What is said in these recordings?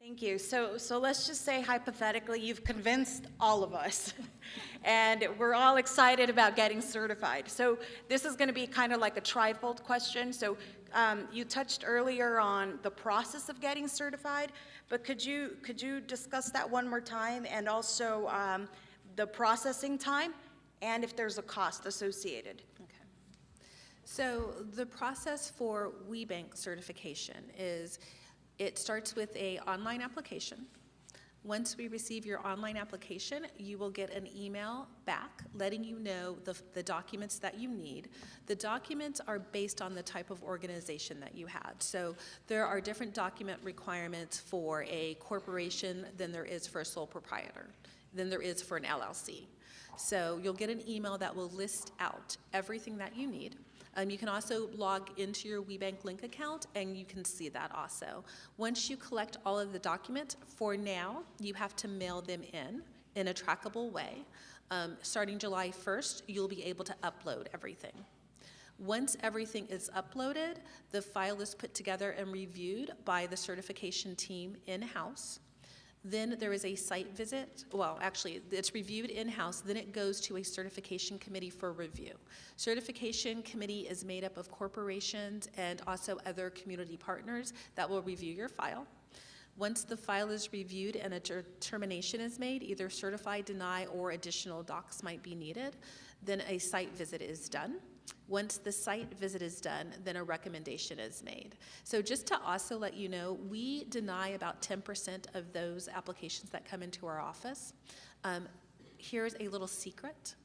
Thank you. So let's just say hypothetically, you've convinced all of us, and we're all excited about getting certified. So this is going to be kind of like a trifold question. So you touched earlier on the process of getting certified, but could you discuss that one more time, and also the processing time, and if there's a cost associated? Okay. So the process for WBE certification is, it starts with an online application. Once we receive your online application, you will get an email back letting you know the documents that you need. The documents are based on the type of organization that you had. So there are different document requirements for a corporation than there is for a sole proprietor, than there is for an LLC. So you'll get an email that will list out everything that you need. You can also log into your WBE link account, and you can see that also. Once you collect all of the documents, for now, you have to mail them in a trackable way. Starting July 1st, you'll be able to upload everything. Once everything is uploaded, the file is put together and reviewed by the certification team in-house. Then there is a site visit. Well, actually, it's reviewed in-house. Then it goes to a certification committee for review. Certification committee is made up of corporations and also other community partners that will review your file. Once the file is reviewed and a determination is made, either certify, deny, or additional docs might be needed, then a site visit is done. Once the site visit is done, then a recommendation is made. So just to also let you know, we deny about 10% of those applications that come into our office. Here's a little secret.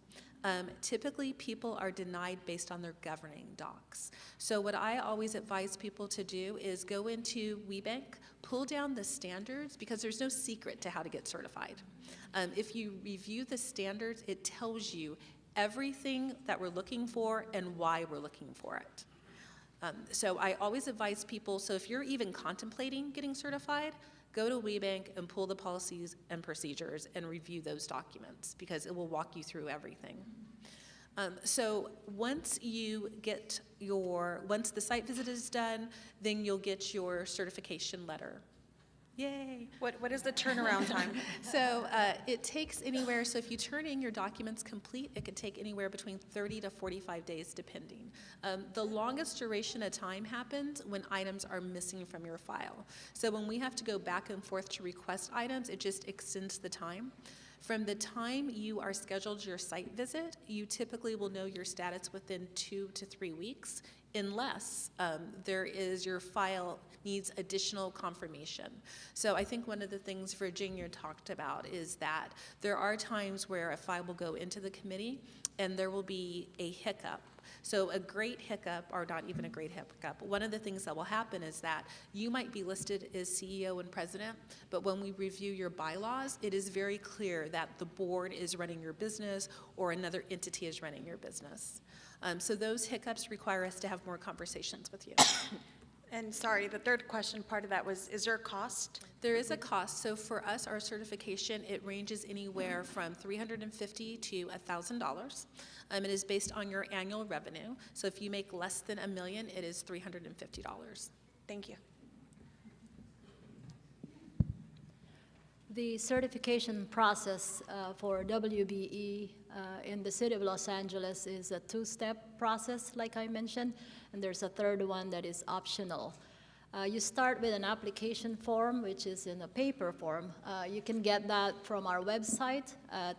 Typically, people are denied based on their governing docs. So what I always advise people to do is go into WBE, pull down the standards, because there's no secret to how to get certified. If you review the standards, it tells you everything that we're looking for and why we're looking for it. So I always advise people, so if you're even contemplating getting certified, go to WBE and pull the policies and procedures and review those documents, because it will walk you through everything. So once the site visit is done, then you'll get your certification letter. Yay. What is the turnaround time? So it takes anywhere, so if you turn in your documents complete, it could take anywhere between 30 to 45 days depending. The longest duration of time happens when items are missing from your file. So when we have to go back and forth to request items, it just extends the time. From the time you are scheduled your site visit, you typically will know your status within 2 to 3 weeks, unless your file needs additional confirmation. So I think one of the things Virginia talked about is that there are times where a file will go into the committee and there will be a hiccup. So a great hiccup, or not even a great hiccup, one of the things that will happen is that you might be listed as CEO and president, but when we review your bylaws, it is very clear that the board is running your business or another entity is running your business. So those hiccups require us to have more conversations with you. And sorry, the third question part of that was, is there a cost? There is a cost. So for us, our certification, it ranges anywhere from $350 to $1,000. It is based on your annual revenue. So if you make less than $1 million, it is $350. Thank you. The certification process for WBE in the city of Los Angeles is a two-step process, like I mentioned, and there's a third one that is optional. You start with an application form, which is in a paper form. You can get that from our website at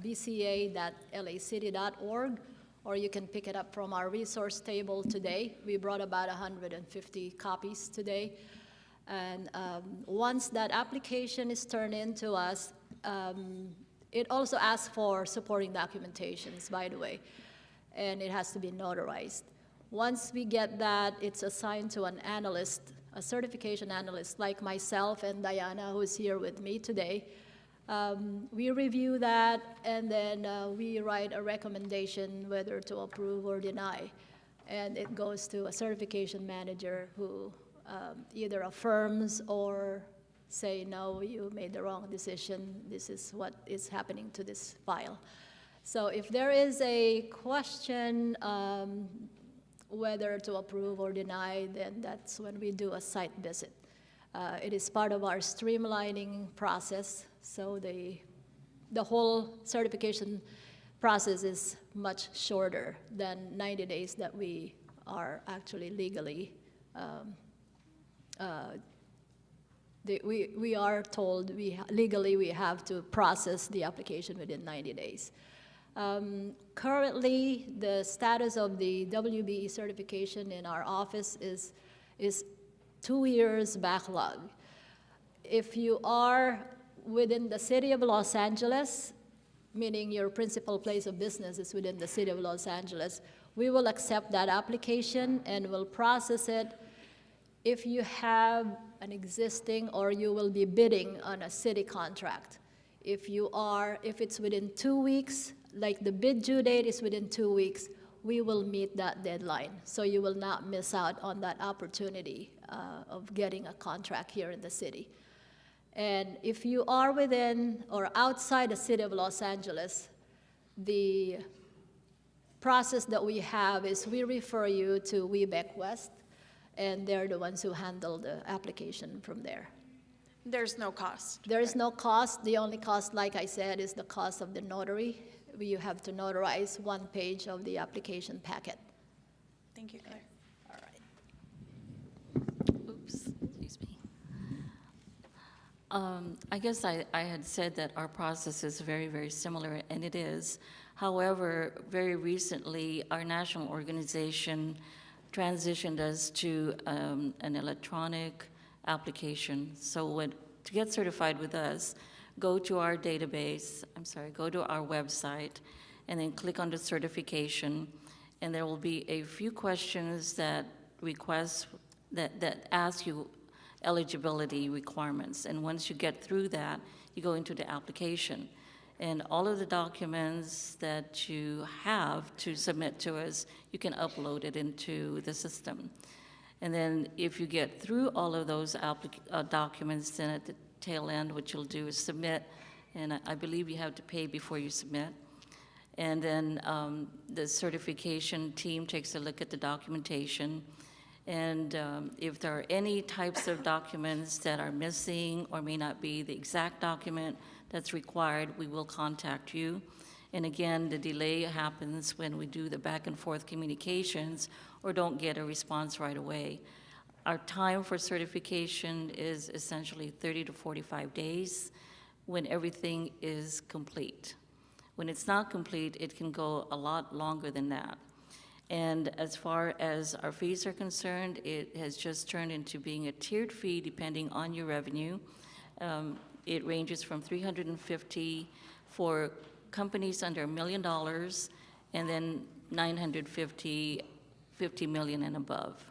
bca.lacity.org, or you can pick it up from our resource table today. We brought about 150 copies today. And once that application is turned in to us, it also asks for supporting documentations, by the way, and it has to be notarized. Once we get that, it's assigned to an analyst, a certification analyst like myself and Diana, who is here with me today. We review that, and then we write a recommendation whether to approve or deny. And it goes to a certification manager who either affirms or say, no, you made the wrong decision. This is what is happening to this file. So if there is a question whether to approve or deny, then that's when we do a site visit. It is part of our streamlining process, so the whole certification process is much shorter than 90 days that we are actually legally, we are told legally we have to process the application within 90 days. Currently, the status of the WBE certification in our office is 2 years backlog. If you are within the city of Los Angeles, meaning your principal place of business is within the city of Los Angeles, we will accept that application and will process it. If you have an existing or you will be bidding on a city contract, if it's within 2 weeks, like the bid due date is within 2 weeks, we will meet that deadline. So you will not miss out on that opportunity of getting a contract here in the city. And if you are within or outside the city of Los Angeles, the process that we have is we refer you to WBEC West, and they're the ones who handle the application from there. There's no cost. There is no cost. The only cost, like I said, is the cost of the notary. You have to notarize 1 page of the application packet. Thank you, Claire. All right. Oops, excuse me. I guess I had said that our process is very, very similar, and it is. However, very recently, our national organization transitioned us to an electronic application. So to get certified with us, go to our database, go to our website, and then click on the certification, and there will be a few questions that ask you eligibility requirements. And once you get through that, you go into the application. And all of the documents that you have to submit to us, you can upload it into the system. And then if you get through all of those documents, then at the tail end, what you'll do is submit, and I believe you have to pay before you submit. And then the certification team takes a look at the documentation, and if there are any types of documents that are missing or may not be the exact document that's required, we will contact you. And again, the delay happens when we do the back and forth communications or don't get a response right away. Our time for certification is essentially 30 to 45 days when everything is complete. When it's not complete, it can go a lot longer than that. And as far as our fees are concerned, it has just turned into being a tiered fee depending on your revenue. It ranges from $350 for companies under $1 million, and then $950, $50 million and above.